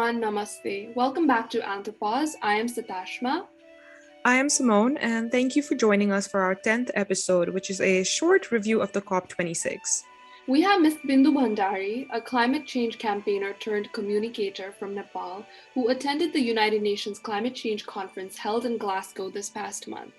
everyone, Namaste. Welcome back to Anthropause. I am Sitashma. I am Simone, and thank you for joining us for our 10th episode, which is a short review of the COP26. We have Ms. Bindu Bhandari, a climate change campaigner turned communicator from Nepal, who attended the United Nations Climate Change Conference held in Glasgow this past month.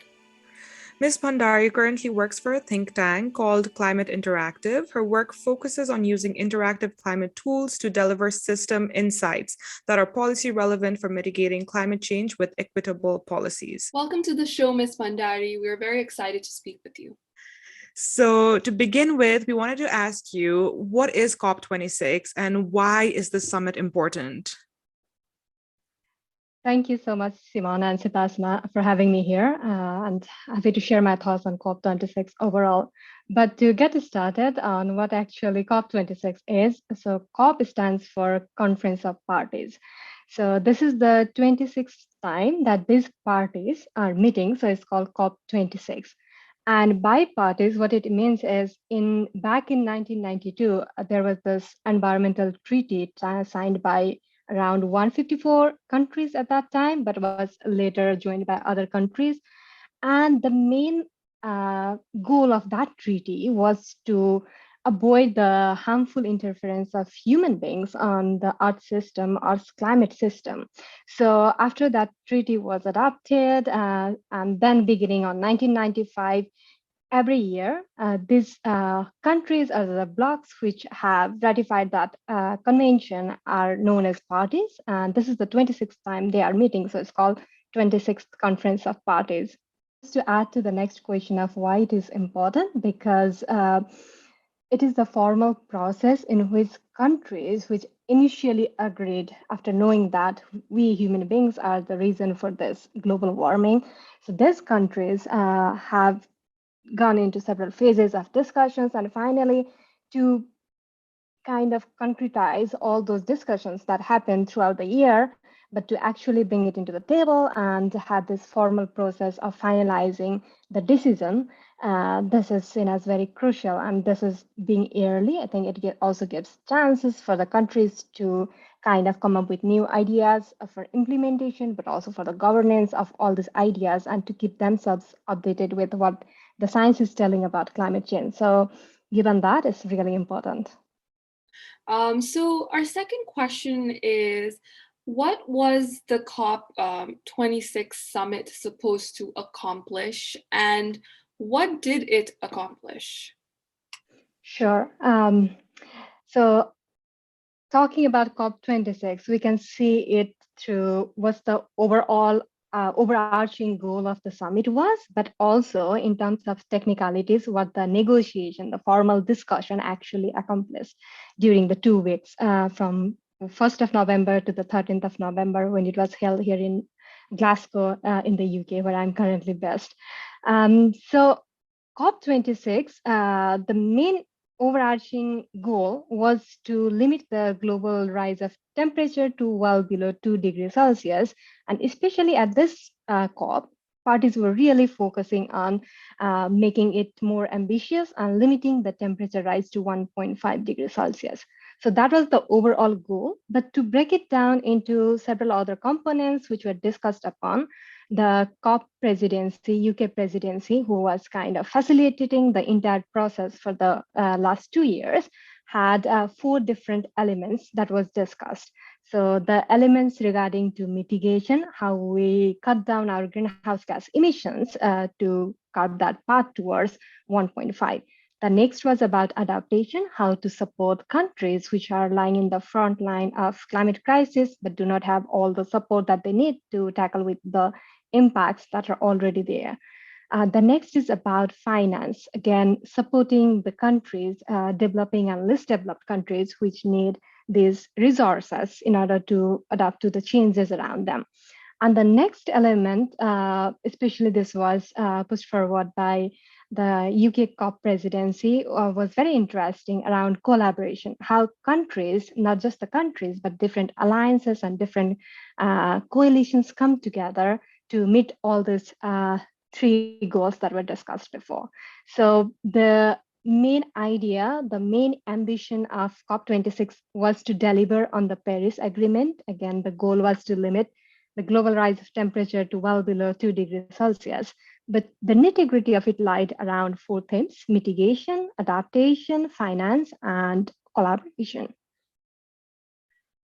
Ms. Bhandari currently works for a think tank called Climate Interactive. Her work focuses on using interactive climate tools to deliver system insights that are policy relevant for mitigating climate change with equitable policies. Welcome to the show, Ms. Bhandari. We are very excited to speak with you. So, to begin with, we wanted to ask you, what is COP26 and why is the summit important? Thank you so much, Simone and Sitashma, for having me here, and happy to share my thoughts on COP26 overall. But to get started on what actually COP26 is, so COP stands for Conference of Parties. So this is the 26th time that these parties are meeting, so it's called COP26. And by parties, what it means is back in 1992, there was this environmental treaty signed by around 154 countries at that time, but was later joined by other countries. And the main goal of that treaty was to avoid the harmful interference of human beings on the Earth system, Earth's climate system. So after that treaty was adopted, and then beginning on 1995, every year, these countries or the blocs which have ratified that convention are known as parties. And this is the 26th time they are meeting. So it's called 26th Conference of Parties. Just to add to the next question of why it is important, because it is the formal process in which countries which initially agreed after knowing that we human beings are the reason for this global warming. So these countries have gone into several phases of discussions, and finally to kind of concretize all those discussions that happened throughout the year, but to actually bring it into the table and have this formal process of finalizing the decision. This is seen as very crucial, and this is being yearly. I think it also gives chances for the countries to kind of come up with new ideas for implementation, but also for the governance of all these ideas and to keep themselves updated with what the science is telling about climate change. So given that, it's really important. So our second question is, what was the COP26 summit supposed to accomplish, and what did it accomplish? Sure. So talking about COP26, we can see it through what's the overall overarching goal of the summit was, but also in terms of technicalities, what the negotiation, the formal discussion actually accomplished during the 2 weeks from 1st of November to the 13th of November, when it was held here in Glasgow in the UK, where I'm currently based. So COP26, the main overarching goal was to limit the global rise of temperature to well below 2 degrees Celsius. And especially at this COP, parties were really focusing on making it more ambitious and limiting the temperature rise to 1.5 degrees Celsius. So that was the overall goal. But to break it down into several other components which were discussed upon, the COP presidency, UK presidency, who was kind of facilitating the entire process for the last 2 years, had 4 different elements that was discussed. So the elements regarding to mitigation, how we cut down our greenhouse gas emissions to cut that path towards 1.5. The next was about adaptation, how to support countries which are lying in the front line of climate crisis, but do not have all the support that they need to tackle with the impacts that are already there. The next is about finance, again, supporting the countries, developing and less developed countries, which need these resources in order to adapt to the changes around them. And the next element, especially this was pushed forward by the UK COP presidency, was very interesting around collaboration, how countries, not just the countries, but different alliances and different coalitions come together to meet all these 3 goals that were discussed before. So the main idea, the main ambition of COP26 was to deliver on the Paris Agreement. Again, the goal was to limit the global rise of temperature to well below 2 degrees Celsius. But the nitty-gritty of it lied around four themes: mitigation, adaptation, finance, and collaboration.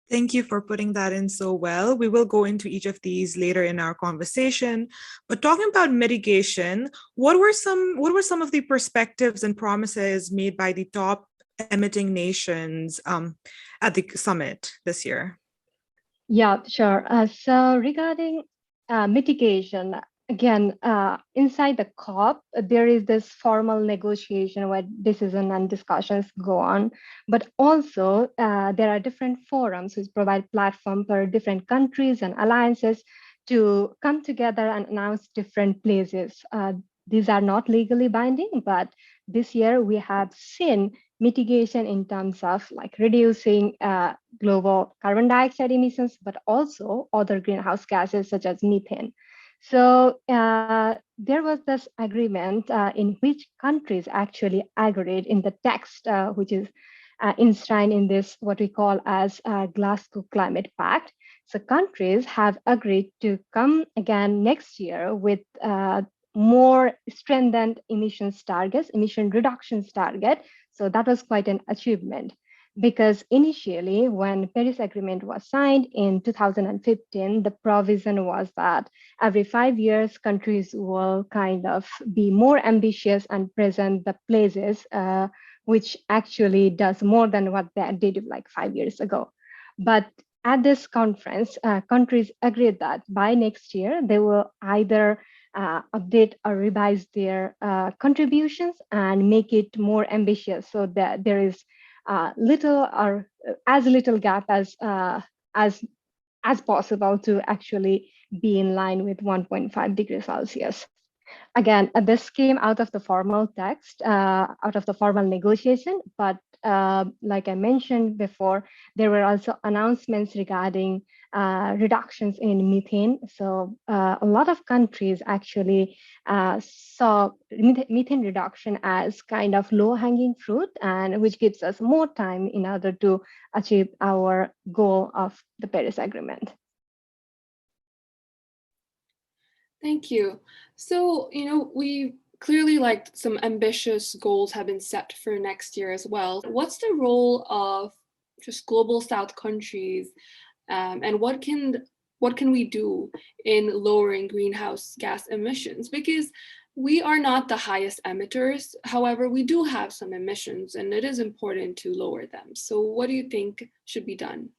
Thank you for putting that in so well. We will go into each of these later in our conversation. But talking about mitigation, what were some of the perspectives and promises made by the top emitting nations at the summit this year? Yeah, sure. So regarding mitigation, again, inside the COP, there is this formal negotiation where decision and discussions go on, but also there are different forums which provide platform for different countries and alliances to come together and announce different places. These are not legally binding, but this year we have seen mitigation in terms of like reducing global carbon dioxide emissions, but also other greenhouse gases such as methane. So there was this agreement in which countries actually agreed in the text, which is enshrined in this what we call as Glasgow Climate Pact. So countries have agreed to come again next year with more strengthened emissions targets, emission reductions target. So that was quite an achievement, because initially when Paris Agreement was signed in 2015, the provision was that every 5 years, countries will kind of be more ambitious and present the places which actually does more than what they did like 5 years ago. But at this conference, countries agreed that by next year, they will either update or revise their contributions and make it more ambitious, so that there is little or as little gap as possible to actually be in line with 1.5 degrees Celsius. Again, this came out of the formal text, out of the formal negotiation, but like I mentioned before, there were also announcements regarding reductions in methane. So a lot of countries actually saw methane reduction as kind of low-hanging fruit, and which gives us more time in order to achieve our goal of the Paris Agreement. Thank you. So, we clearly like some ambitious goals have been set for next year as well. What's the role of just global South countries, and what can we do in lowering greenhouse gas emissions? Because we are not the highest emitters. However, we do have some emissions, and it is important to lower them. So what do you think should be done?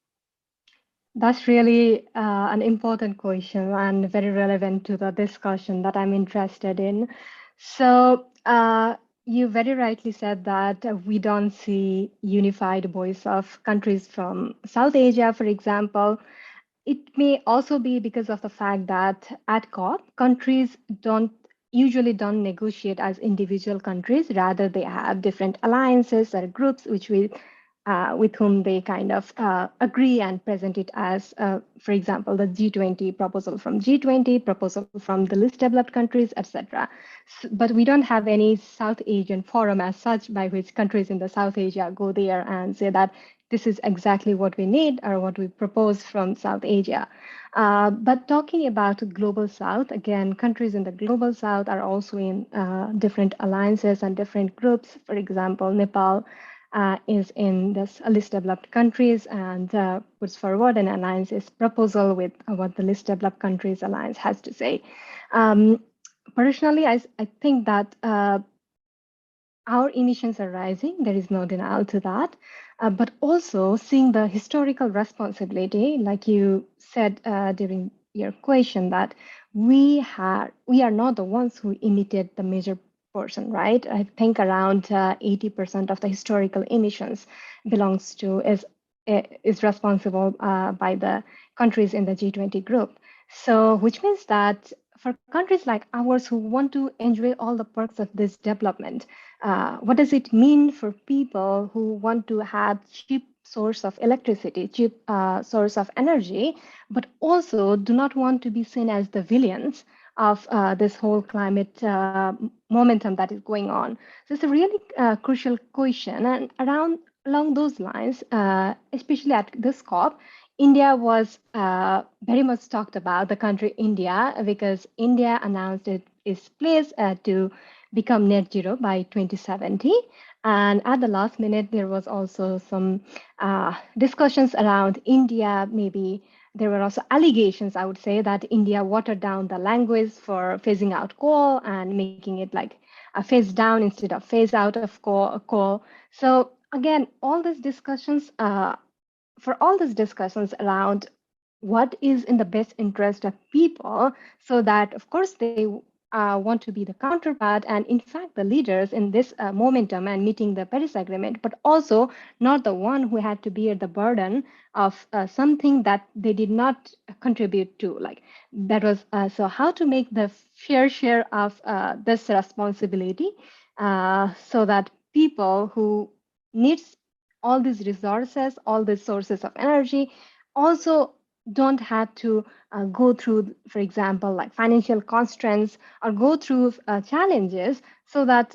That's really an important question and very relevant to the discussion that I'm interested in. So, you very rightly said that we don't see unified voice of countries from South Asia, for example. It may also be because of the fact that at COP, countries usually don't negotiate as individual countries. Rather, they have different alliances or groups with whom they kind of agree and present it as, for example, the G20 proposal from G20, proposal from the least developed countries, etc. But we don't have any South Asian forum as such by which countries in the South Asia go there and say that this is exactly what we need or what we propose from South Asia. But talking about global South, again, countries in the global South are also in different alliances and different groups. For example, Nepal is in this least developed countries and puts forward an alliance's proposal with what the least developed countries alliance has to say. Personally, I think that our emissions are rising. There is no denial to that. But also seeing the historical responsibility, like you said during your question, that we are not the ones who emitted the major portion, right? I think around 80% of the historical emissions belongs to is responsible by the countries in the G20 group. So, which means that for countries like ours who want to enjoy all the perks of this development, what does it mean for people who want to have cheap source of electricity, cheap source of energy, but also do not want to be seen as the villains of this whole climate momentum that is going on. So it's a really crucial question. And along those lines, especially at this COP, India was very much talked about, the country India, because India announced it is placed to become net zero by 2070. And at the last minute, there was also some discussions around India. Maybe there were also allegations, I would say, that India watered down the language for phasing out coal and making it like a phase down instead of phase out of coal. So again, for all these discussions around what is in the best interest of people, so that of course they want to be the counterpart and in fact the leaders in this momentum and meeting the Paris Agreement, but also not the one who had to bear the burden of something that they did not contribute to. Like that was so how to make the fair share of this responsibility, so that people who needs all these resources, all these sources of energy, also don't have to go through, for example, like financial constraints or go through challenges, so that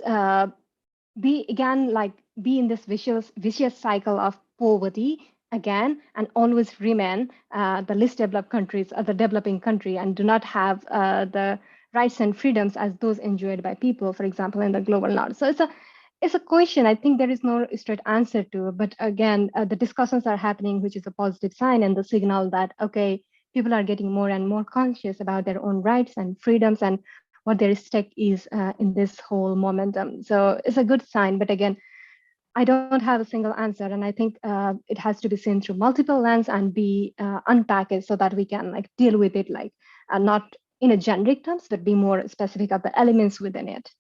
be again like be in this vicious cycle of poverty again and always remain the least developed countries or the developing country and do not have the rights and freedoms as those enjoyed by people, for example, in the global north. So it's a question I think there is no straight answer to, but again, the discussions are happening, which is a positive sign and the signal that, okay, people are getting more and more conscious about their own rights and freedoms and what their stake is in this whole momentum. So it's a good sign, but again, I don't have a single answer, and I think it has to be seen through multiple lens and be unpackaged so that we can like deal with it like not in a generic terms, but be more specific of the elements within it.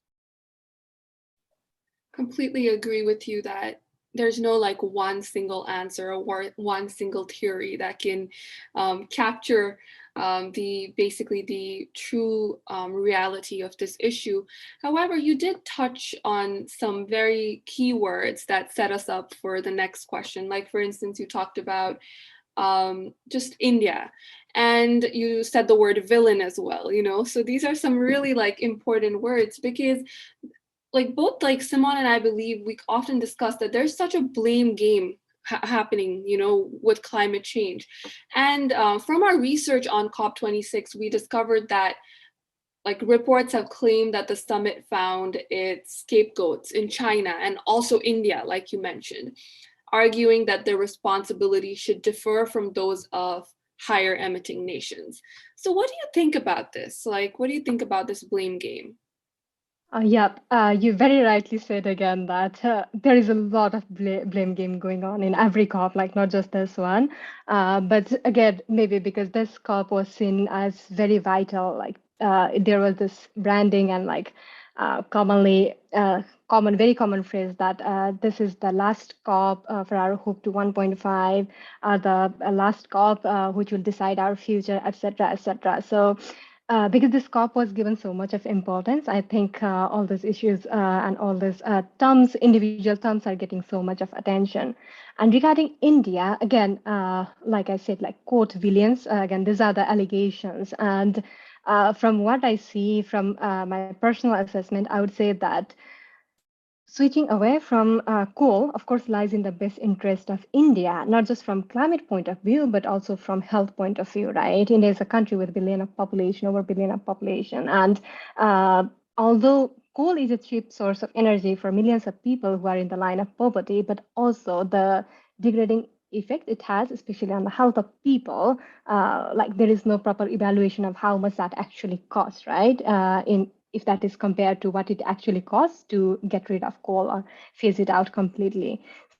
Completely agree with you that there's no like one single answer or one single theory that can capture the true reality of this issue. However, you did touch on some very key words that set us up for the next question. Like for instance, you talked about just India, and you said the word villain as well, you know. So these are some really like important words, because like both like Simone and I believe we often discuss that there's such a blame game happening, you know, with climate change. And from our research on COP26, we discovered that like reports have claimed that the summit found its scapegoats in China and also India, like you mentioned, arguing that their responsibility should differ from those of higher emitting nations. So what do you think about this? Like, what do you think about this blame game? Yep, you very rightly said again that there is a lot of blame game going on in every COP, like not just this one. But again, maybe because this COP was seen as very vital, like there was this branding and like very common phrase that this is the last COP for our hope to 1.5, the last COP which will decide our future, etc., etc. So because this COP was given so much of importance, I think all these issues and all these terms, individual terms, are getting so much of attention. And regarding India, again, like I said, like quote villains, again, these are the allegations. And from what I see from my personal assessment, I would say that switching away from coal, of course, lies in the best interest of India, not just from climate point of view, but also from health point of view, right? India is a country with over a billion of population. And although coal is a cheap source of energy for millions of people who are in the line of poverty, but also the degrading effect it has, especially on the health of people, like there is no proper evaluation of how much that actually costs, right? In if that is compared to what it actually costs to get rid of coal or phase it out completely.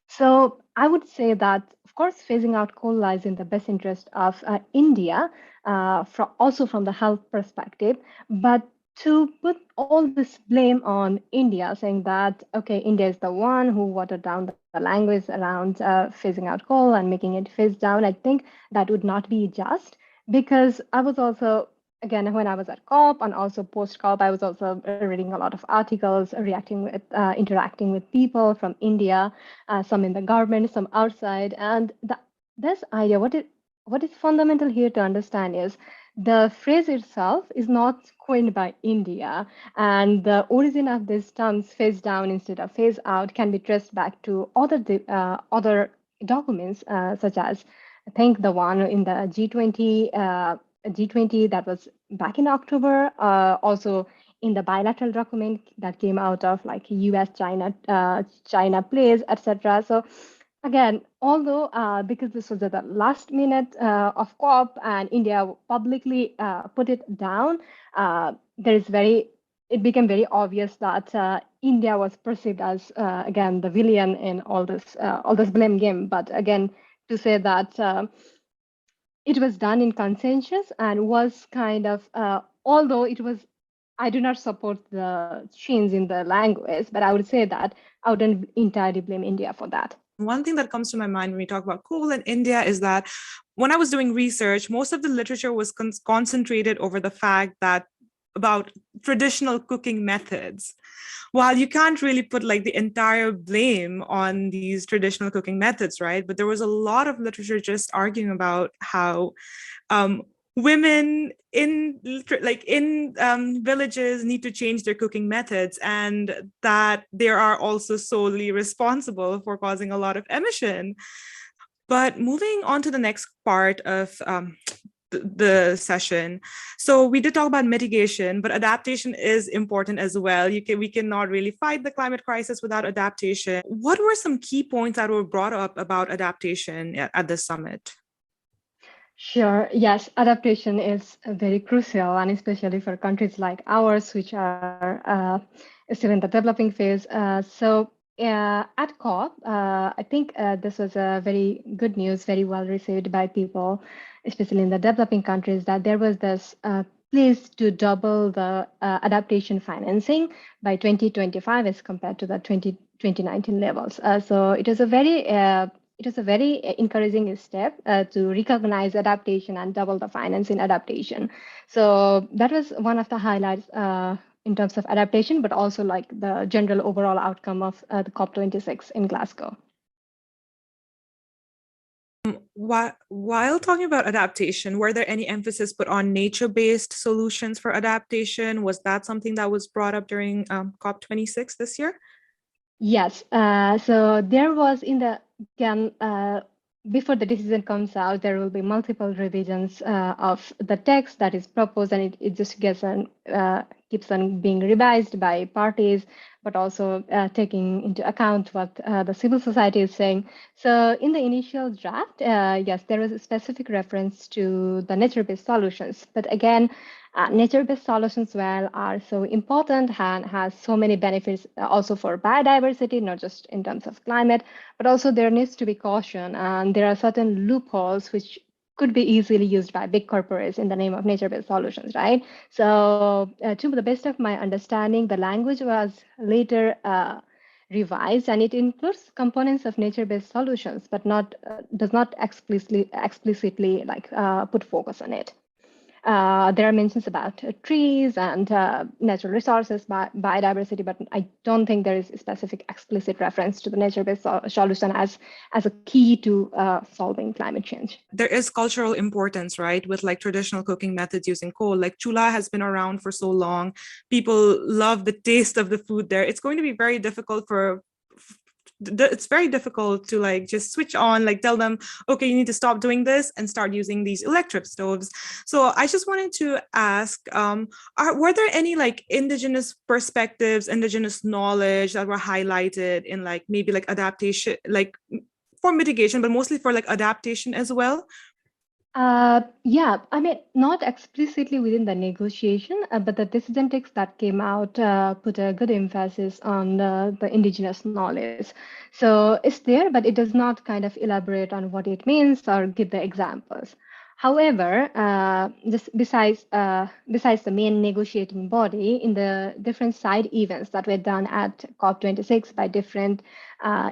So I would say that, of course, phasing out coal lies in the best interest of India, also from the health perspective. But to put all this blame on India, saying that, okay, India is the one who watered down the language around phasing out coal and making it phase down, I think that would not be just, because I was also again, when I was at COP and also post COP, I was also reading a lot of articles, interacting with people from India, some in the government, some outside. And this idea, what is fundamental here to understand is The phrase itself is not coined by India, and the origin of these terms, phase down instead of phase out, can be traced back to other documents, such as I think the one in the G20 that was back in October, also in the bilateral document that came out of like U.S. China plays, etc. So again, although because this was at the last minute of COP and India publicly put it down, there is very it became very obvious that India was perceived as again the villain in all this blame game. But again, to say that it was done in consensus and was kind of although it was I do not support the change in the language, but I would say that I wouldn't entirely blame India for that. One thing that comes to my mind when we talk about coal in India is that when I was doing research, most of the literature was concentrated over the fact that about traditional cooking methods. While you can't really put like the entire blame on these traditional cooking methods, right? But there was a lot of literature just arguing about how women in villages need to change their cooking methods, and that they are also solely responsible for causing a lot of emission. But moving on to the next part of the session. So we did talk about mitigation, but adaptation is important as well. We cannot really fight the climate crisis without adaptation. What were some key points that were brought up about adaptation at the summit? Sure. Yes, adaptation is very crucial, and especially for countries like ours, which are still in the developing phase. At COP, I think this was a very good news, very well received by people, especially in the developing countries, that there was this place to double the adaptation financing by 2025 as compared to the 2019 levels. So it is a very encouraging step to recognize adaptation and double the finance in adaptation. So that was one of the highlights in terms of adaptation, but also like the general overall outcome of the COP26 in Glasgow. While talking about adaptation, were there any emphasis put on nature-based solutions for adaptation? Was that something that was brought up during COP26 this year? Yes. So there was before the decision comes out, there will be multiple revisions of the text that is proposed, and it just keeps on being revised by parties, but also taking into account what the civil society is saying. So in the initial draft, yes, there was a specific reference to the nature-based solutions. But again, nature-based solutions are so important and has so many benefits also for biodiversity, not just in terms of climate, but also there needs to be caution, and there are certain loopholes which could be easily used by big corporates in the name of nature-based solutions, right? So to the best of my understanding, the language was later revised, and it includes components of nature-based solutions, but does not explicitly put focus on it. There are mentions about trees and natural resources, biodiversity, but I don't think there is a specific explicit reference to the nature-based solution as a key to solving climate change. There is cultural importance, right, with like traditional cooking methods using coal. Like chula has been around for so long. People love the taste of the food there. It's going to be very difficult to like just switch on, like tell them, okay, you need to stop doing this and start using these electric stoves. So I just wanted to ask, were there any like indigenous perspectives, indigenous knowledge that were highlighted in like maybe like adaptation, like for mitigation, but mostly for like adaptation as well? Yeah, I mean, not explicitly within the negotiation, but the decision text that came out put a good emphasis on the indigenous knowledge. So it's there, but it does not kind of elaborate on what it means or give the examples. However, just besides the main negotiating body, in the different side events that were done at COP26 by different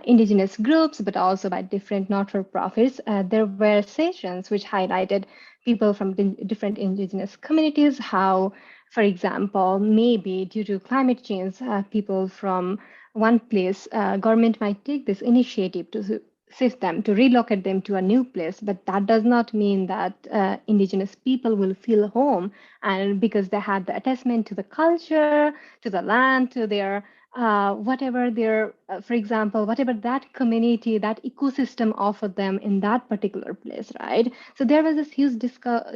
indigenous groups, but also by different not-for-profits, there were sessions which highlighted people from different indigenous communities, how, for example, maybe due to climate change, people from one place, government might take this initiative to shift them, to relocate them to a new place. But that does not mean that indigenous people will feel home, and because they have the attachment to the culture, to the land, to their whatever their, for example, whatever that community, that ecosystem offered them in that particular place, right? So there was this huge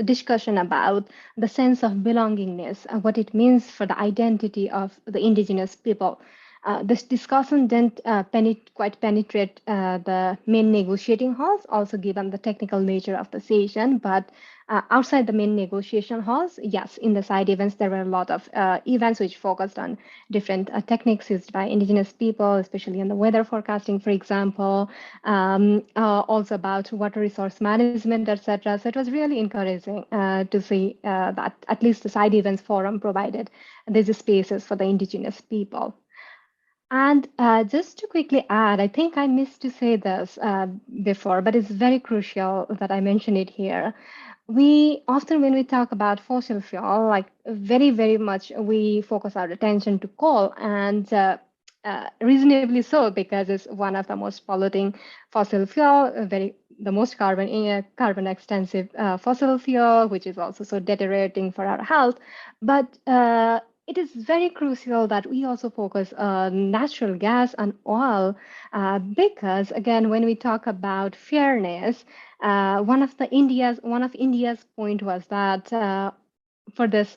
discussion about the sense of belongingness, what it means for the identity of the indigenous people. This discussion didn't quite penetrate the main negotiating halls, also given the technical nature of the session. But outside the main negotiation halls, yes, in the side events, there were a lot of events which focused on different techniques used by indigenous people, especially in the weather forecasting, for example, also about water resource management, etc. So it was really encouraging to see that at least the side events forum provided these spaces for the indigenous people. And just to quickly add, I think I missed to say this before, but it's very crucial that I mention it here. We often, when we talk about fossil fuel, like very, very much, we focus our attention to coal, and reasonably so, because it's one of the most polluting fossil fuel, the most carbon extensive fossil fuel, which is also so deteriorating for our health. But it is very crucial that we also focus on natural gas and oil, because again, when we talk about fairness, one of India's point was that for this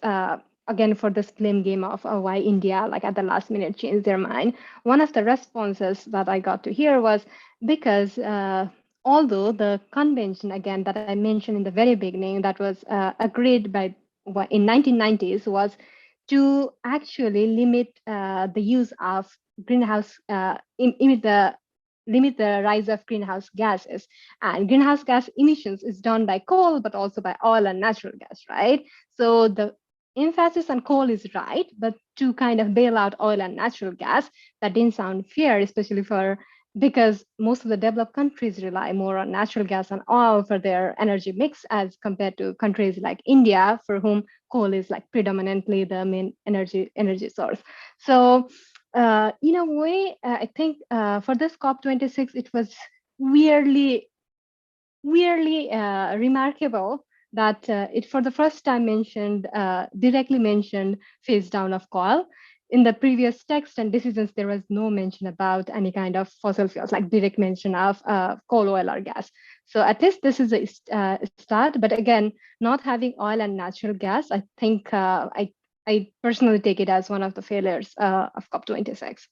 again, for this blame game of why India, like at the last minute, changed their mind. One of the responses that I got to hear was because although the convention, again, that I mentioned in the very beginning, that was agreed by in 1990s, was to actually limit the use of greenhouse, limit the rise of greenhouse gases. And greenhouse gas emissions is done by coal, but also by oil and natural gas, right? So the emphasis on coal is right, but to kind of bail out oil and natural gas, that didn't sound fair, especially because most of the developed countries rely more on natural gas and oil for their energy mix as compared to countries like India, for whom coal is like predominantly the main energy source. So in a way, I think for this COP26, it was weirdly remarkable that it for the first time directly mentioned phase down of coal. In the previous text and decisions, there was no mention about any kind of fossil fuels, like direct mention of coal, oil, or gas. So at least this is a start. But again, not having oil and natural gas, I think I personally take it as one of the failures of COP26.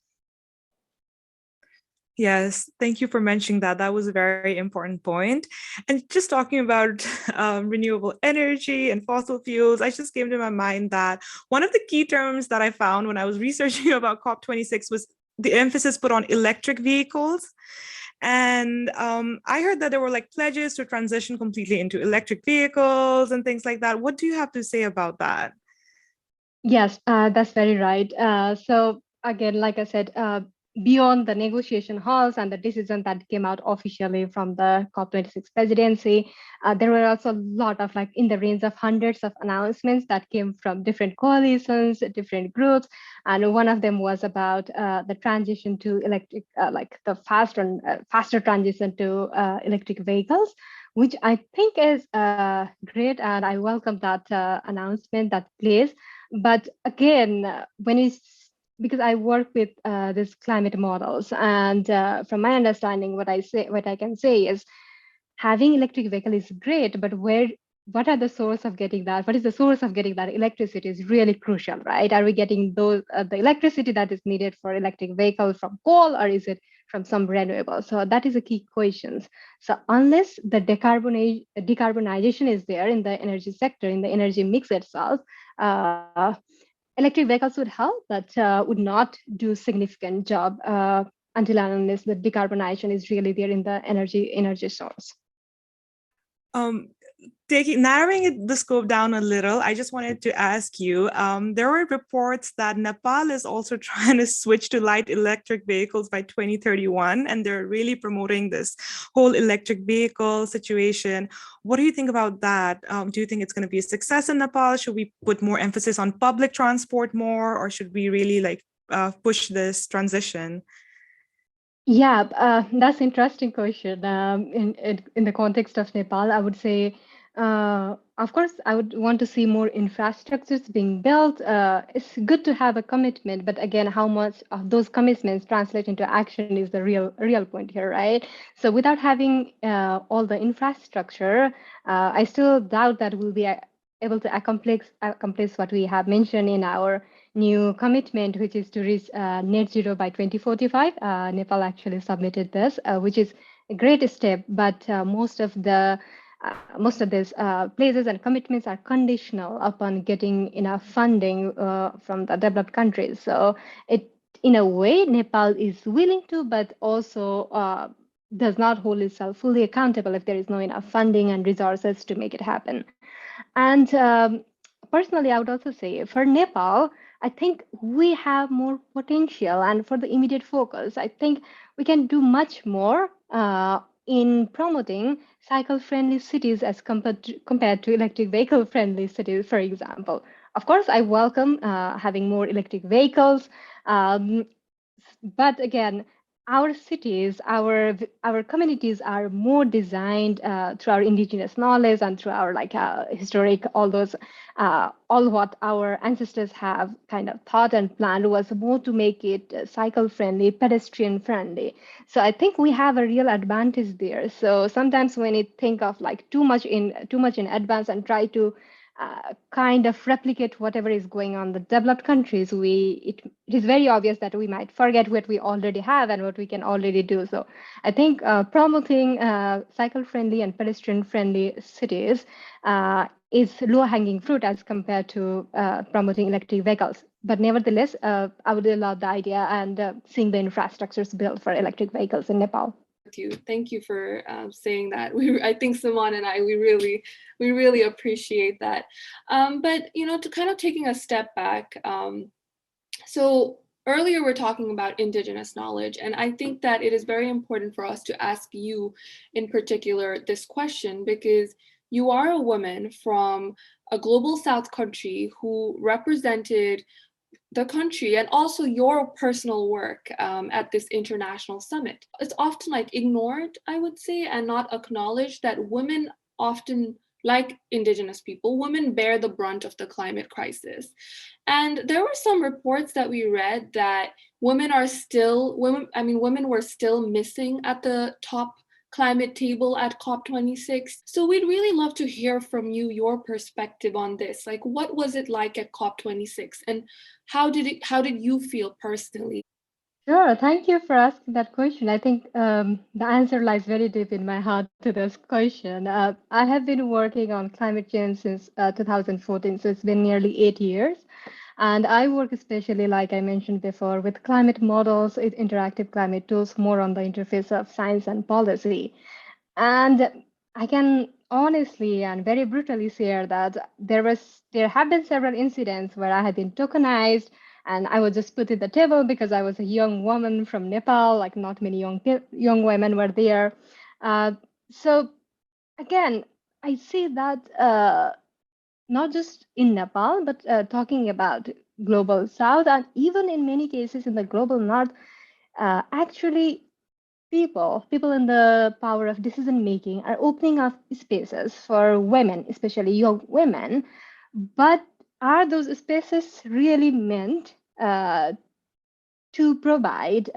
Yes, thank you for mentioning that. That was a very important point. And just talking about renewable energy and fossil fuels, I just came to my mind that one of the key terms that I found when I was researching about COP26 was the emphasis put on electric vehicles. And I heard that there were like pledges to transition completely into electric vehicles and things like that. What do you have to say about that? Yes, that's very right. So again, like I said, beyond the negotiation halls and the decision that came out officially from the COP26 presidency, there were also a lot of, like, in the range of hundreds of announcements that came from different coalitions, different groups. And one of them was about the transition to electric, like the faster transition to electric vehicles, which I think is great. And I welcome that announcement, that place. But again, because I work with these climate models, and from my understanding, what I can say is having electric vehicle is great, but what are the source of getting that? What is the source of getting that electricity is really crucial, right? Are we getting the electricity that is needed for electric vehicles from coal, or is it from some renewable? So that is a key question. So unless the decarbonization is there in the energy sector, in the energy mix itself, uh, electric vehicles would help, but would not do significant job until and unless the decarbonization is really there in the energy source. Narrowing the scope down a little, I just wanted to ask you, there were reports that Nepal is also trying to switch to light electric vehicles by 2031, and they're really promoting this whole electric vehicle situation. What do you think about that? Do you think it's going to be a success in Nepal? Should we put more emphasis on public transport more, or should we really push this transition? Yeah, that's interesting question. In the context of Nepal, I would say, of course, I would want to see more infrastructures being built. It's good to have a commitment, but again, how much of those commitments translate into action is the real point here, right? So without having all the infrastructure, I still doubt that we'll be able to accomplish what we have mentioned in our new commitment, which is to reach net zero by 2045. Nepal actually submitted this, which is a great step, but most of these places and commitments are conditional upon getting enough funding from the developed countries. So it, in a way, Nepal is willing to, but also does not hold itself fully accountable if there is no enough funding and resources to make it happen. And personally, I would also say for Nepal, I think we have more potential. And for the immediate focus, I think we can do much more in promoting cycle-friendly cities as compared to electric vehicle-friendly cities, for example. Of course, I welcome having more electric vehicles. Um, but again, our cities, our communities are more designed through our indigenous knowledge and through our like historic, all those all what our ancestors have kind of thought and planned was more to make it cycle friendly, pedestrian friendly. So I think we have a real advantage there. So sometimes when you think of like too much in advance and try to kind of replicate whatever is going on in the developed countries, it is very obvious that we might forget what we already have and what we can already do. So I think promoting cycle-friendly and pedestrian-friendly cities is low-hanging fruit as compared to promoting electric vehicles. But nevertheless, I would love the idea and seeing the infrastructures built for electric vehicles in Nepal. You. Thank you for saying that. I think Simone and I, we really appreciate that. But to kind of taking a step back, so earlier we're talking about indigenous knowledge, and I think that it is very important for us to ask you in particular this question because you are a woman from a global South country who represented the country and also your personal work at this international summit. It's often like ignored, I would say, and not acknowledged that women often, like indigenous people, women bear the brunt of the climate crisis. And there were some reports that we read that women were still missing at the top climate table at COP26. So we'd really love to hear from you your perspective on this. Like what was it like at COP26 and how did you feel personally? Sure, thank you for asking that question. I think the answer lies very deep in my heart to this question. I have been working on climate change since 2014, so it's been nearly 8 years. And I work especially, like I mentioned before, with climate models, with interactive climate tools, more on the interface of science and policy. And I can honestly and very brutally share that there have been several incidents where I have been tokenized and I was just put at the table because I was a young woman from Nepal, like not many young women were there. Uh, so again, I see that not just in Nepal, but talking about global South and even in many cases in the global North, actually people in the power of decision making are opening up spaces for women, especially young women. But are those spaces really meant to provide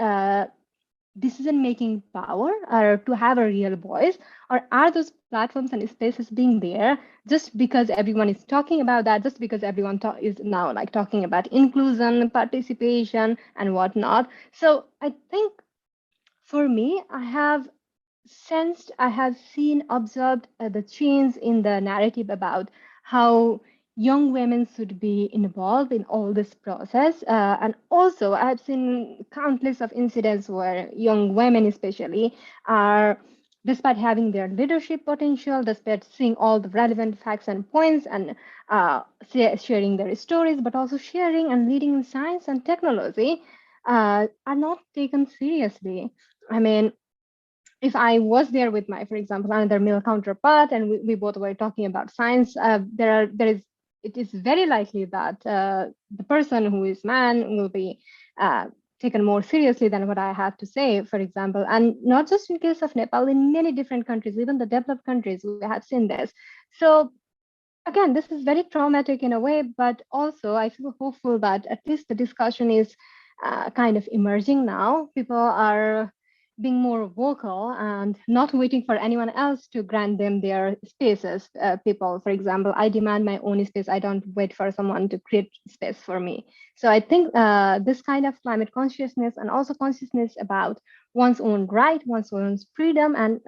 decision making power or to have a real voice? Or are those platforms and spaces being there just because everyone is talking about that, just because everyone is now like talking about inclusion, participation, and whatnot? So I think for me, I have seen, observed the change in the narrative about how young women should be involved in all this process. And also, I have seen countless of incidents where young women, especially, are, despite having their leadership potential, despite seeing all the relevant facts and points and sharing their stories, but also sharing and leading in science and technology, are not taken seriously. I mean, if I was there with my, for example, another male counterpart, and we both were talking about science, it is very likely that the person who is man will be taken more seriously than what I have to say, for example. And not just in case of Nepal, in many different countries, even the developed countries, we have seen this. So again, this is very traumatic in a way, but also I feel hopeful that at least the discussion is kind of emerging now. People are being more vocal and not waiting for anyone else to grant them their spaces. People, for example, I demand my own space. I don't wait for someone to create space for me. So I think this kind of climate consciousness and also consciousness about one's own right, one's own freedom, and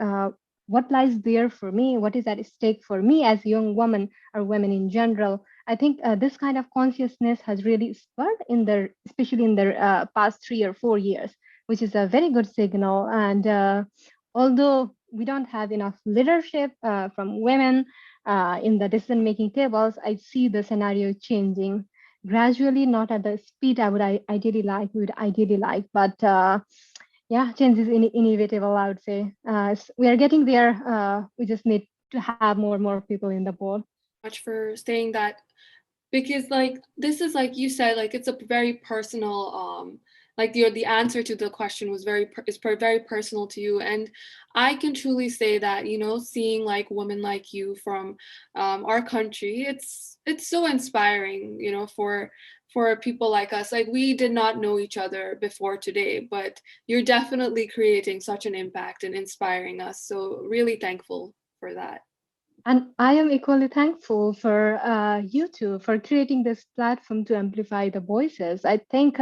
what lies there for me, what is at stake for me as a young woman or women in general. I think this kind of consciousness has really spurred in their, especially in the past 3 or 4 years, which is a very good signal. And although we don't have enough leadership from women in the decision-making tables, I see the scenario changing gradually, not at the speed we would ideally like, but yeah, change is inevitable, I would say. We are getting there. We just need to have more and more people in the board. Much for saying that, because like this is like you said, like it's a very personal like the answer to the question was very personal to you, and I can truly say that, you know, seeing like women like you from our country, it's so inspiring, you know, for people like us. Like we did not know each other before today, but you're definitely creating such an impact and inspiring us, so really thankful for that. And I am equally thankful for you two for creating this platform to amplify the voices. I think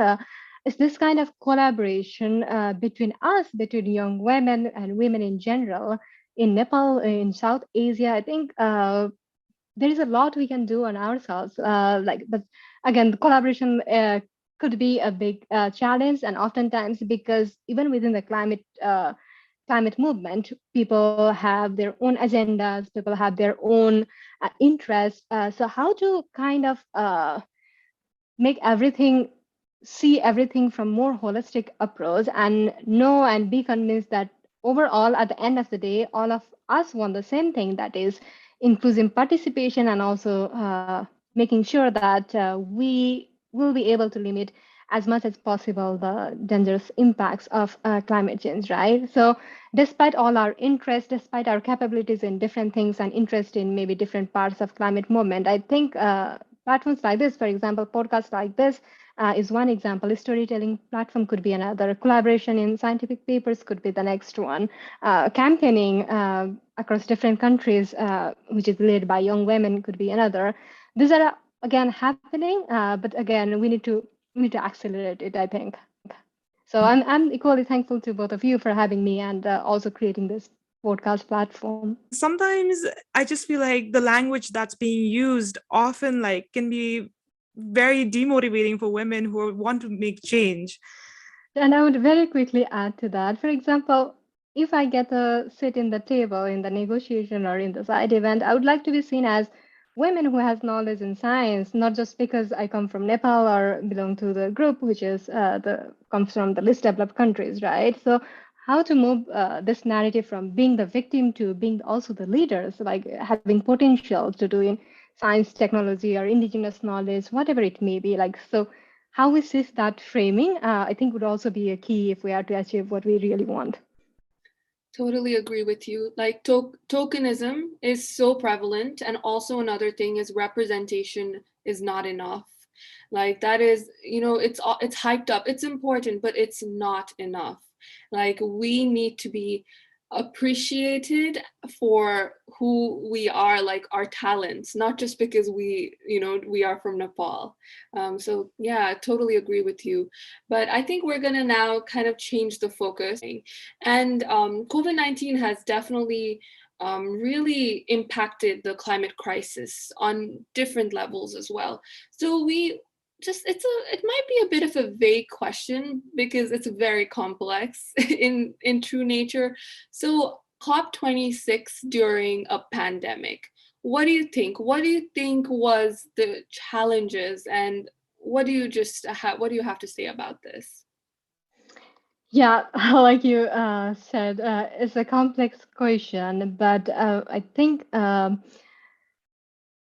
it's this kind of collaboration between us, between young women and women in general in Nepal, in South Asia. I think there is a lot we can do on ourselves. But again, the collaboration could be a big challenge, and oftentimes because even within the climate movement, people have their own agendas, people have their own interests. So how to kind of make everything, see everything from more holistic approach and know and be convinced that overall at the end of the day all of us want the same thing, that is inclusive participation, and also making sure that we will be able to limit as much as possible the dangerous impacts of climate change, right? So despite all our interests, despite our capabilities in different things and interest in maybe different parts of climate movement, I think platforms like this, for example, podcasts like this, is one example. A storytelling platform could be another. Collaboration in scientific papers could be the next one. Campaigning across different countries, which is led by young women, could be another. These are again happening, but again, we need to accelerate it, I think. So I'm equally thankful to both of you for having me and also creating this podcast platform. Sometimes I just feel like the language that's being used often like can be very demotivating for women who want to make change. And I would very quickly add to that. For example, if I get a seat in the table in the negotiation or in the side event, I would like to be seen as women who has knowledge in science, not just because I come from Nepal or belong to the group, which is the comes from the least developed countries, right? So how to move this narrative from being the victim to being also the leaders, like having potential to do in science, technology, or indigenous knowledge, whatever it may be. Like so how we shift that framing, I think would also be a key if we are to achieve what we really want. Totally agree with you. Like tokenism is so prevalent, and also another thing is representation is not enough. Like that is, you know, it's hyped up. It's important, but it's not enough. Like we need to be appreciated for who we are, like our talents, not just because we, you know, we are from Nepal. So yeah, I totally agree with you. But I think we're gonna now kind of change the focus. And COVID-19 has definitely really impacted the climate crisis on different levels as well. So we just it might be a bit of a vague question because it's very complex in true nature. So COP26 during a pandemic. What do you think? What do you think was the challenges, and what do you what do you have to say about this? Yeah, like you said, it's a complex question, but I think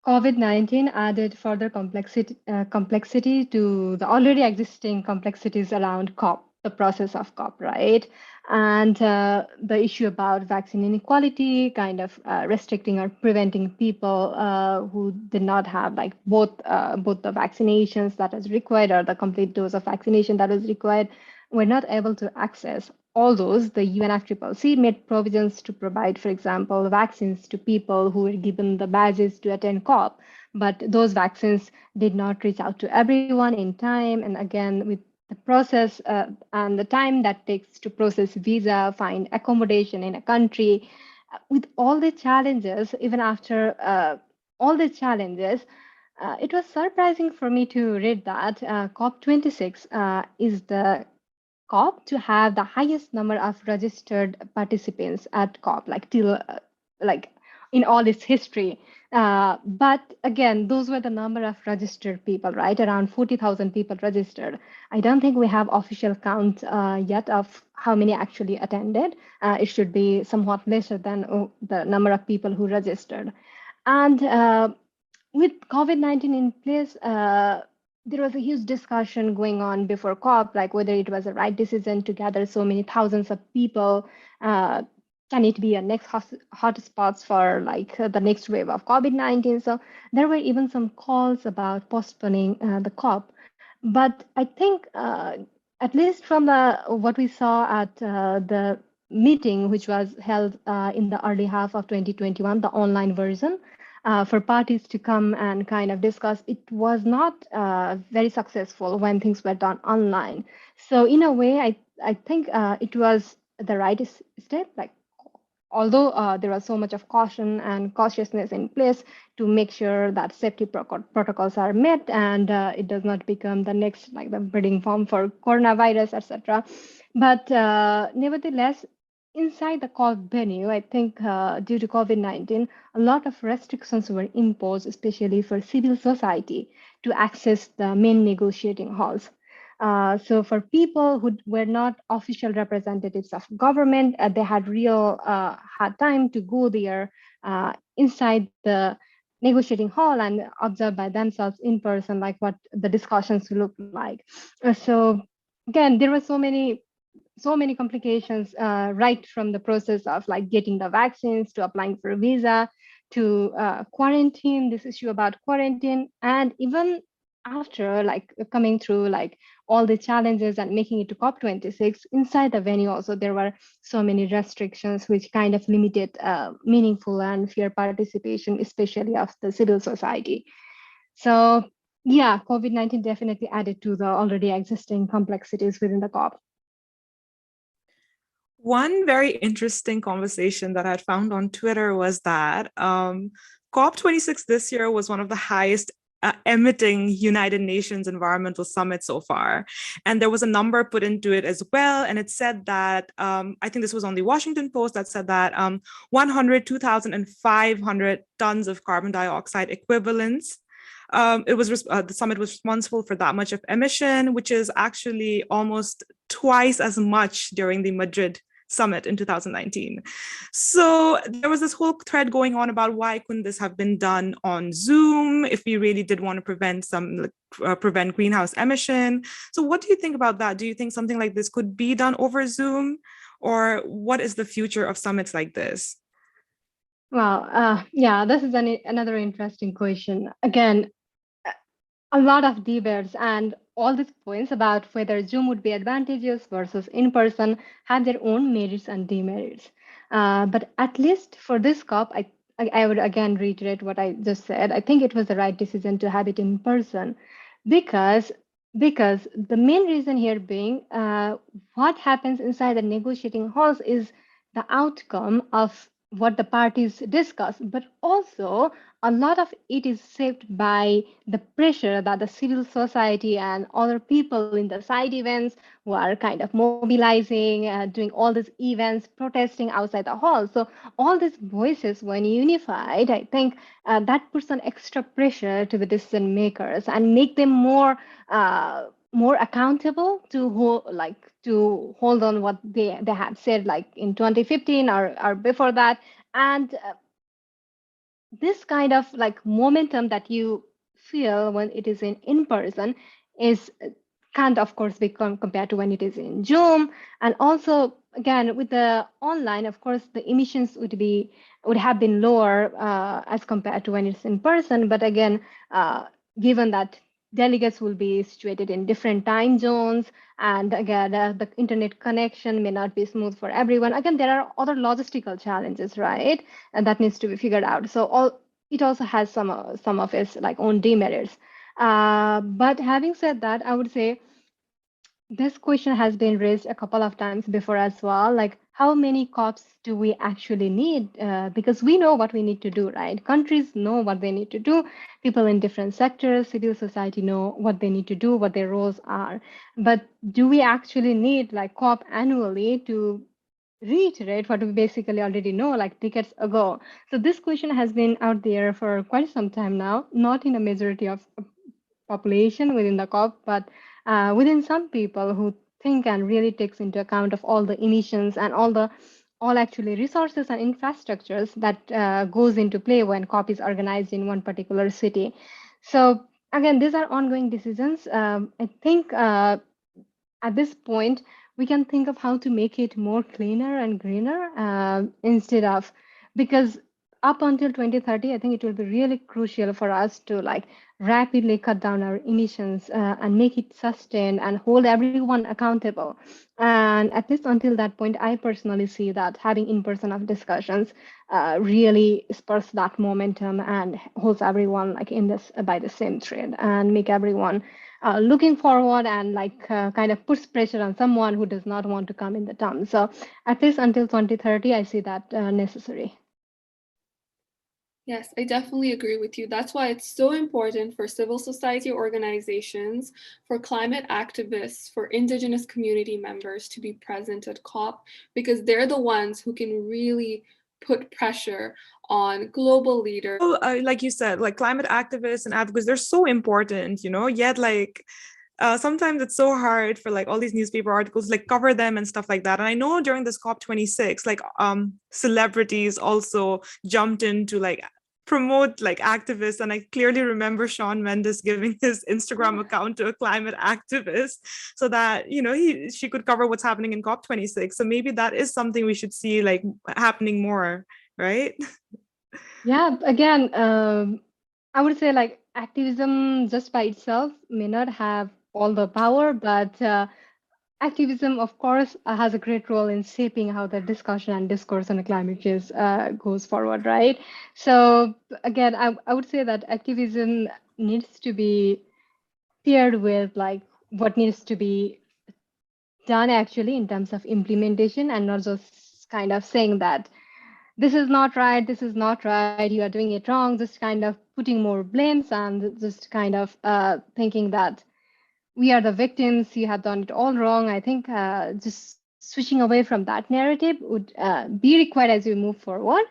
COVID-19 added further complexity to the already existing complexities around COP, the process of COP, right? And the issue about vaccine inequality, kind of restricting or preventing people who did not have like both the vaccinations that is required or the complete dose of vaccination that is required, were not able to access all those. The UNFCCC made provisions to provide, for example, vaccines to people who were given the badges to attend COP, but those vaccines did not reach out to everyone in time. And again, with the process and the time that takes to process visa, find accommodation in a country, with all the challenges, even after all the challenges, it was surprising for me to read that COP26 is the COP to have the highest number of registered participants at COP, like till like in all its history. But again, those were the number of registered people, right? Around 40,000 people registered. I don't think we have official count yet of how many actually attended. It should be somewhat lesser than the number of people who registered. And with COVID-19 in place, there was a huge discussion going on before COP, like whether it was the right decision to gather so many thousands of people. Can it be a next hotspots for like the next wave of COVID-19? So there were even some calls about postponing the COP. But I think, at least from the what we saw at the meeting, which was held in the early half of 2021, the online version, for parties to come and kind of discuss, it was not very successful when things were done online. So in a way, I think it was the right step. Like although there was so much of caution and cautiousness in place to make sure that safety protocols are met and it does not become the next like the breeding farm for coronavirus, etc. But nevertheless, inside the COP venue, I think due to COVID-19, a lot of restrictions were imposed, especially for civil society to access the main negotiating halls. So for people who were not official representatives of government, they had real hard time to go there inside the negotiating hall and observe by themselves in person, like what the discussions look like. So again, there were so many complications right from the process of like getting the vaccines to applying for a visa to quarantine, this issue about quarantine, and even after like coming through like all the challenges and making it to COP26 inside the venue also there were so many restrictions which kind of limited meaningful and fair participation, especially of the civil society. So yeah, COVID-19 definitely added to the already existing complexities within the COP. One very interesting conversation that I had found on Twitter was that COP26 this year was one of the highest emitting United Nations environmental summit so far. And there was a number put into it as well. And it said that, I think this was on the Washington Post that said that 102,500 tons of carbon dioxide equivalents. The summit was responsible for that much of emission, which is actually almost twice as much during the Madrid summit in 2019. So there was this whole thread going on about why couldn't this have been done on Zoom if we really did want to prevent greenhouse emission. So what do you think about that? Do you think something like this could be done over Zoom, or what is the future of summits like this? Well, yeah, this is another interesting question. Again, a lot of debates and all these points about whether Zoom would be advantageous versus in person have their own merits and demerits. But at least for this COP, I would again reiterate what I just said. I think it was the right decision to have it in person because the main reason here being what happens inside the negotiating halls is the outcome of what the parties discuss, but also a lot of it is shaped by the pressure that the civil society and other people in the side events who are kind of mobilizing, doing all these events, protesting outside the hall. So all these voices, when unified, I think that puts an extra pressure to the decision makers and make them more accountable to hold on what they had said like in 2015 or before that. And this kind of like momentum that you feel when it is in person is can't of course be compared to when it is in Zoom. And also again with the online, of course the emissions would have been lower as compared to when it's in person. But again, given that delegates will be situated in different time zones, and again the internet connection may not be smooth for everyone. Again, there are other logistical challenges, right? And that needs to be figured out. So all it also has some of its like own demerits. But having said that, I would say this question has been raised a couple of times before as well. Like, how many cops do we actually need? Because we know what we need to do, right? Countries know what they need to do. People in different sectors, civil society know what they need to do, what their roles are. But do we actually need like cop annually to reiterate what we basically already know like decades ago? So this question has been out there for quite some time now, not in a majority of population within the COP, but within some people who think and really takes into account of all the emissions and all actually resources and infrastructures that goes into play when COP is organized in one particular city. So again, these are ongoing decisions. I think at this point, we can think of how to make it more cleaner and greener instead of, because up until 2030, I think it will be really crucial for us to like rapidly cut down our emissions and make it sustained and hold everyone accountable. And at least until that point, I personally see that having in-person of discussions really spurs that momentum and holds everyone like in this by the same thread and make everyone looking forward and like kind of puts pressure on someone who does not want to come in the term. So at least until 2030, I see that necessary. Yes, I definitely agree with you. That's why it's so important for civil society organizations, for climate activists, for Indigenous community members to be present at COP, because they're the ones who can really put pressure on global leaders. Like you said, like climate activists and advocates, they're so important, yet like sometimes it's so hard for like all these newspaper articles like cover them and stuff like that. And I know during this COP26, like celebrities also jumped in to like promote like activists. And I clearly remember Shawn Mendes giving his Instagram account to a climate activist so that she could cover what's happening in COP26. So maybe that is something we should see like happening more, right? Yeah, again, I would say like activism just by itself may not have all the power, but activism, of course, has a great role in shaping how the discussion and discourse on climate change goes forward, right? So again, I would say that activism needs to be paired with like what needs to be done actually in terms of implementation, and not just kind of saying that this is not right, you are doing it wrong, just kind of putting more blames and just kind of thinking that we are the victims, you have done it all wrong. I think just switching away from that narrative would be required as we move forward.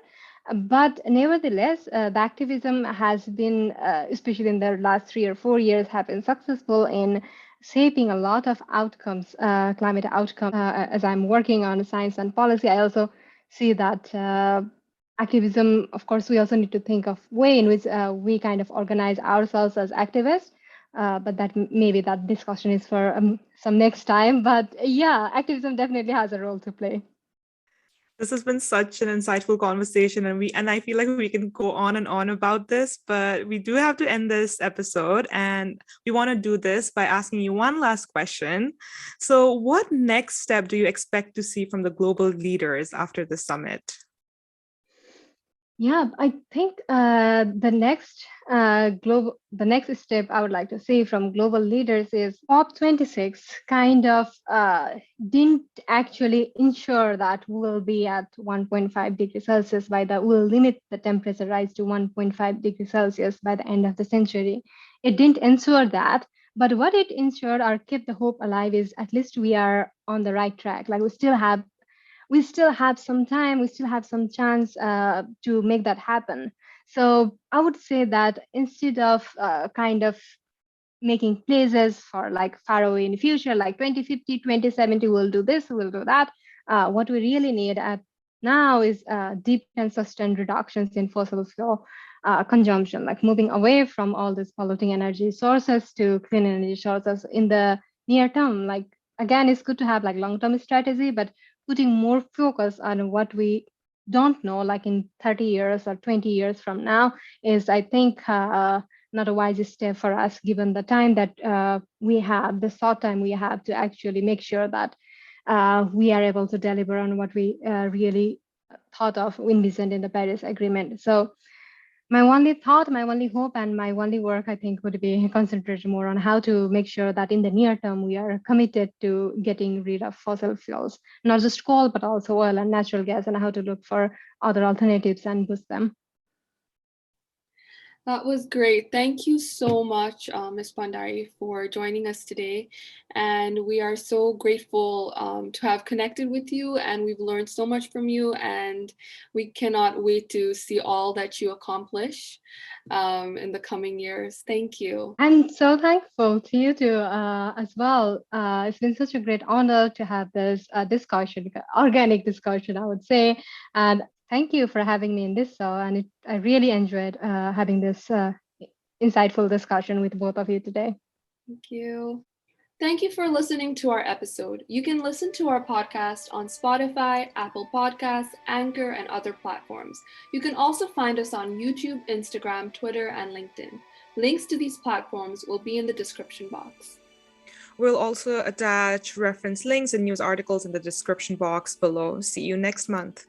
But nevertheless, the activism has been, especially in the last 3 or 4 years, have been successful in shaping a lot of outcomes, climate outcomes. As I'm working on science and policy, I also see that activism, of course, we also need to think of way in which we kind of organize ourselves as activists. But that maybe that discussion is for some next time. But yeah, activism definitely has a role to play. This has been such an insightful conversation, and I feel like we can go on and on about this, but we do have to end this episode, and we want to do this by asking you one last question. So, what next step do you expect to see from the global leaders after the summit? Yeah, I think the next step I would like to see from global leaders is COP26 kind of didn't actually ensure that we'll be at 1.5 degrees Celsius we'll limit the temperature rise to 1.5 degrees Celsius by the end of the century. It didn't ensure that, but what it ensured or kept the hope alive is at least we are on the right track. Like we still have some time, we still have some chance to make that happen. So I would say that instead of kind of making places for like far away in the future, like 2050, 2070, we'll do this, we'll do that. What we really need now is deep and sustained reductions in fossil fuel consumption, like moving away from all these polluting energy sources to clean energy sources in the near term. Like again, it's good to have like long-term strategy, but putting more focus on what we don't know, like in 30 years or 20 years from now, is I think not a wise step for us, given the time that we have, the short time we have to actually make sure that we are able to deliver on what we really thought of, envisioned in the Paris Agreement. So my only thought, my only hope, and my only work, I think, would be concentrated more on how to make sure that in the near term we are committed to getting rid of fossil fuels, not just coal, but also oil and natural gas, and how to look for other alternatives and boost them. That was great. Thank you so much, Ms. Bhandari, for joining us today. And we are so grateful to have connected with you, and we've learned so much from you, and we cannot wait to see all that you accomplish in the coming years. Thank you. I'm so thankful to you too as well. It's been such a great honor to have this discussion, organic discussion, I would say. And thank you for having me in this show. And I really enjoyed having this insightful discussion with both of you today. Thank you. Thank you for listening to our episode. You can listen to our podcast on Spotify, Apple Podcasts, Anchor, and other platforms. You can also find us on YouTube, Instagram, Twitter, and LinkedIn. Links to these platforms will be in the description box. We'll also attach reference links and news articles in the description box below. See you next month.